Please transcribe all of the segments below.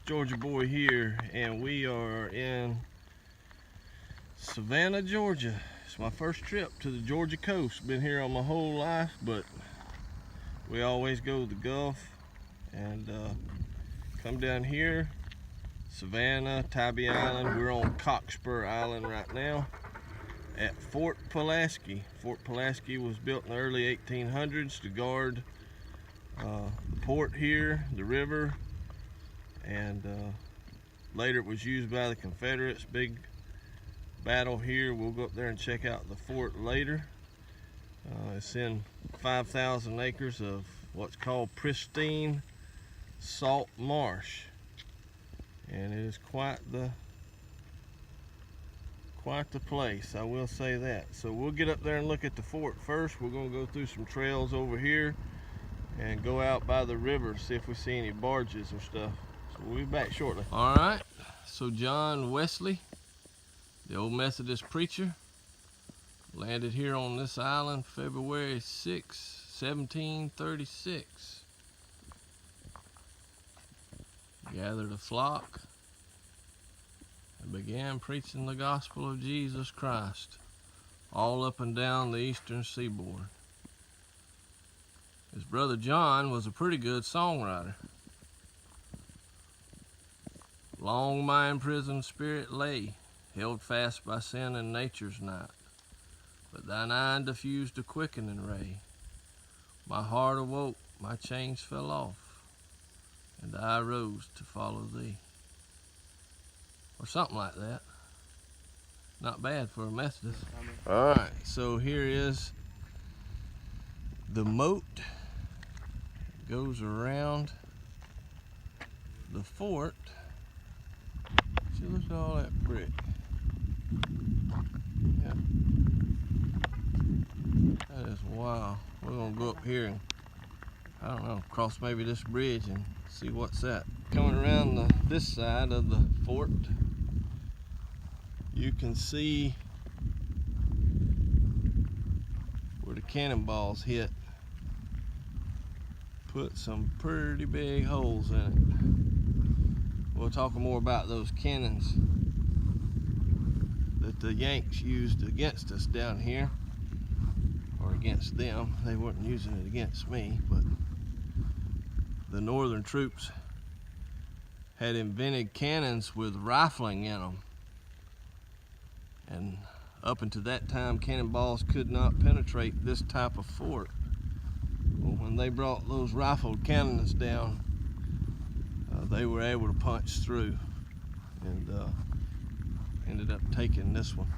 Georgia boy here, and we are in Savannah, Georgia. It's my first trip to the Georgia coast. Been here all my whole life, but we always go to the Gulf and come down here. Savannah, Tybee Island. We're on Cockspur Island right now at Fort Pulaski. Fort Pulaski was built in the early 1800s to guard the port here, the river, and later it was used by the Confederates. Big battle here. We'll go up there and check out the fort later. It's in 5,000 acres of what's called pristine salt marsh, and it is quite the place, I will say that. So we'll get up there and look at the fort first. We're going to go through some trails over here and go out by the river, see if we see any barges or stuff. So we'll be back shortly. All right, so John Wesley, the old Methodist preacher, landed here on this island February 6, 1736. Gathered a flock and began preaching the gospel of Jesus Christ all up and down the eastern seaboard. His brother John was a pretty good songwriter. Long my imprisoned spirit lay, held fast by sin and nature's night. But thine eye diffused a quickening ray. My heart awoke, my chains fell off, and I rose to follow thee. Or something like that. Not bad for a Methodist. Alright, so here is the moat. Goes around the fort. See, look at all that brick. Yeah. That is wild. We're gonna go up here and, I don't know, cross maybe this bridge and see what's that. Coming around this side of the fort, you can see where the cannonballs hit. Put some pretty big holes in it. We'll talk more about those cannons that the Yanks used against us down here, or against them. They weren't using it against me, but the northern troops had invented cannons with rifling in them, and up until that time cannonballs could not penetrate this type of fort. Well, when they brought those rifled cannons down, they were able to punch through, and ended up taking this one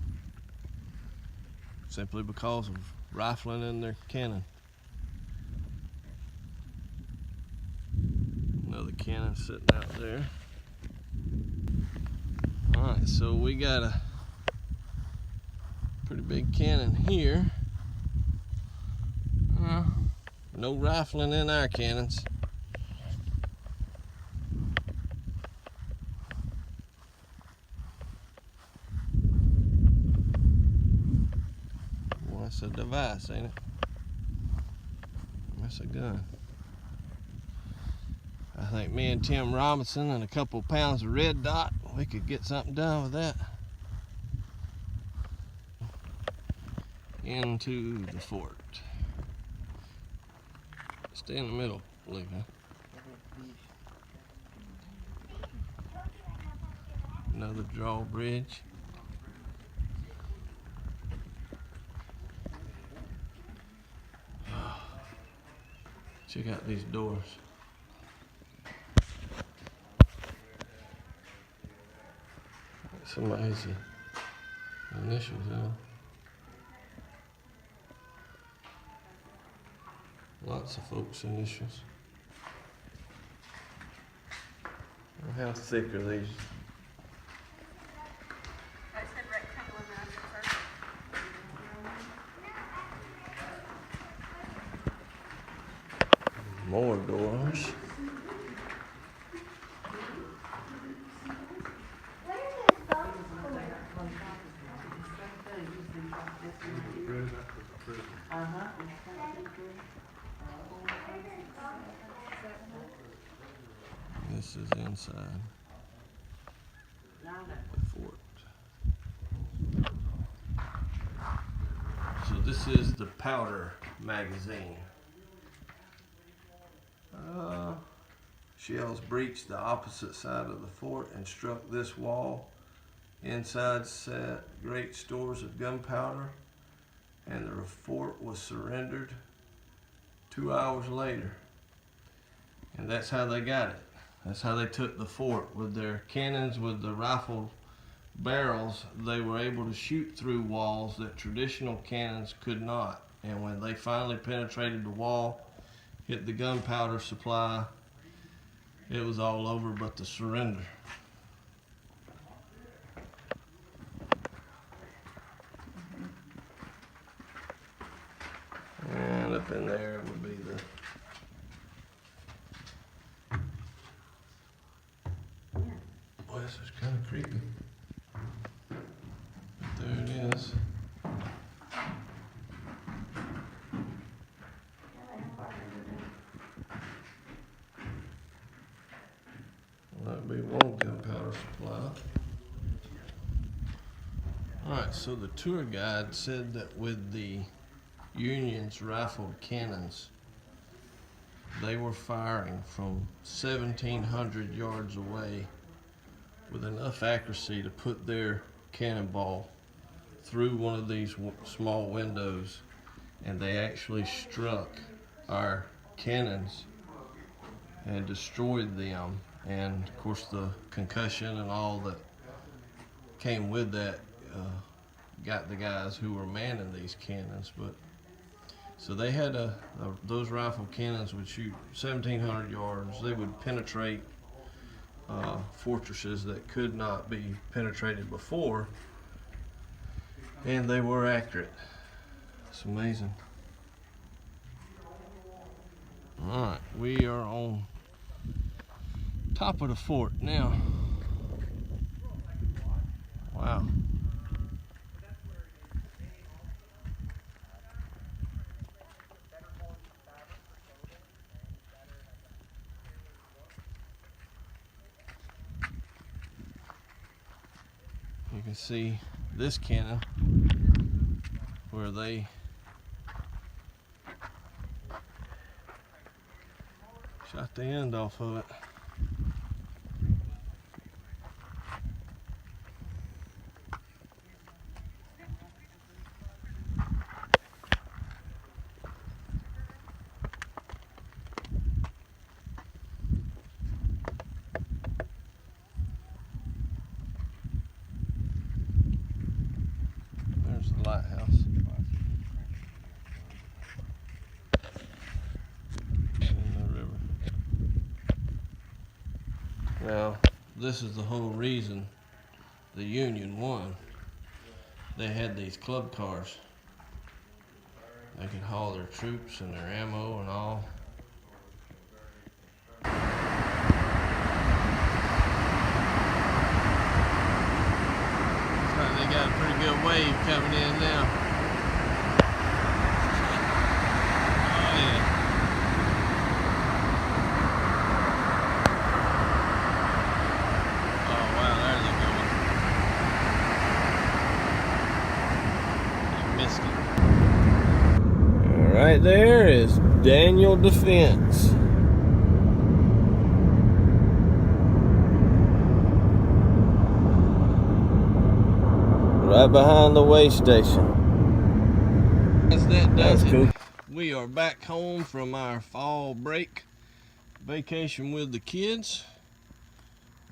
simply because of rifling in their cannon. Another cannon sitting out there. Alright, so we got a pretty big cannon here. No rifling in our cannons. Well, that's a device, ain't it? That's a gun. I think me and Tim Robinson and a couple pounds of red dot, we could get something done with that. Into the fort. Stay in the middle, Luke, huh? Another drawbridge. Check out these doors. Somebody's initials, huh? Lots of folks' initials. How thick are these? More doors. This is inside. the fort. So this is the powder magazine. Shells breached the opposite side of the fort and struck this wall. Inside sat great stores of gunpowder, and the fort was surrendered 2 hours later. And that's how they got it. That's how they took the fort. With their cannons, with the rifled barrels, they were able to shoot through walls that traditional cannons could not. And when they finally penetrated the wall, hit the gunpowder supply, it was all over but the surrender. And up in there would be the boy, this is kind of creepy. But there it is. That'd be one gunpowder supply. Alright, so the tour guide said that with the Union's rifled cannons, they were firing from 1,700 yards away with enough accuracy to put their cannonball through one of these small windows, and they actually struck our cannons and destroyed them. And of course the concussion and all that came with that got the guys who were manning these cannons. But so they had those rifle cannons would shoot 1,700 yards. They would penetrate fortresses that could not be penetrated before, and they were accurate. It's amazing. All right, we are on top of the fort now. Wow. You can see this cannon where they shot the end off of it. There's the lighthouse. In the river. Now, this is the whole reason the Union won. They had these club cars. They could haul their troops and their ammo and all. Looks like they got a pretty good wave coming in now. Oh yeah. Oh wow, there's a good one. You missed it. Right there is Daniel Defense. Right behind the way station. That's cool. We are back home from our fall break vacation with the kids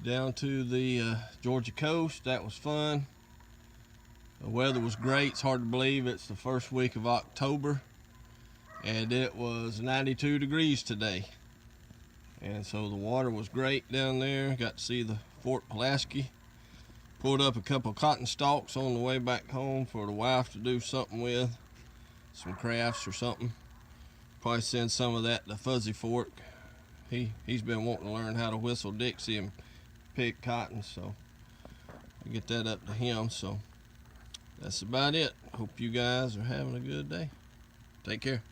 down to the Georgia coast. That was fun. The weather was great. It's hard to believe it's the first week of October, and it was 92 degrees today. And so the water was great down there. Got to see the Fort Pulaski. Pulled up a couple of cotton stalks on the way back home for the wife to do something with, some crafts or something. Probably send some of that to Fuzzy Fork. He's been wanting to learn how to whistle Dixie and pick cotton, so I get that up to him. So that's about it. Hope you guys are having a good day. Take care.